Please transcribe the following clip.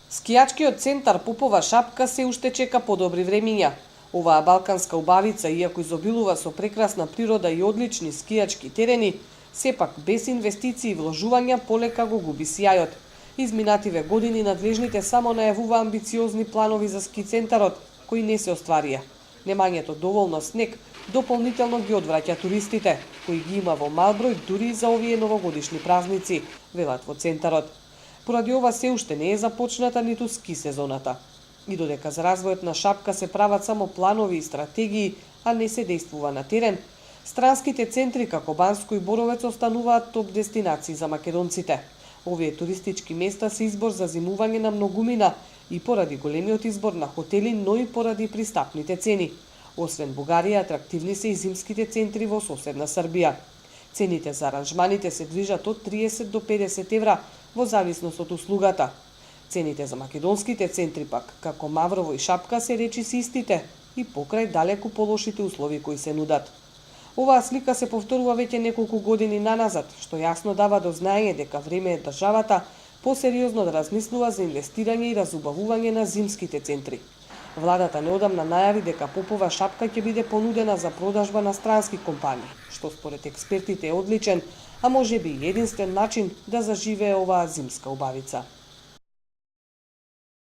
Скијачкиот центар Попова шапка се уште чека подобри времиња. Оваа балканска убавица, иако изобилува со прекрасна природа и одлични скијачки терени, сепак без инвестиции и вложувања полека го губи сјајот. Изминативе години надлежните само најавува амбициозни планови за ски центарот, кои не се остварија. Немањето доволно снег дополнително ги одвраќа туристите, кои ги има во мал број дури и за овие новогодишни празници, велат во центарот. Поради ова се уште не е започната ниту ски сезоната. И додека за развојот на шапка се прават само планови и стратегии, а не се действува на терен, странските центри како Банско и Боровец остануваат топ дестинации за македонците. Овие туристички места се избор за зимување на многумина и поради големиот избор на хотели, но и поради пристапните цени. Освен Бугарија, атрактивни се и зимските центри во соседна Србија. Цените за аранжманите се движат од 30 до 50 евра во зависност од услугата. Цените за македонските центри пак, како Маврово и Шапка, се речиси истите и покрај далеку полошите услови кои се нудат. Оваа слика се повторува веќе неколку години наназад, што јасно дава до знаење дека време е државата посериозно да размислува за инвестирање и разубавување на зимските центри. Владата неодамна најави дека Попова шапка ќе биде понудена за продажба на странски компании, што според експертите е одличен, а можеби и единствен начин да заживее оваа зимска убавица.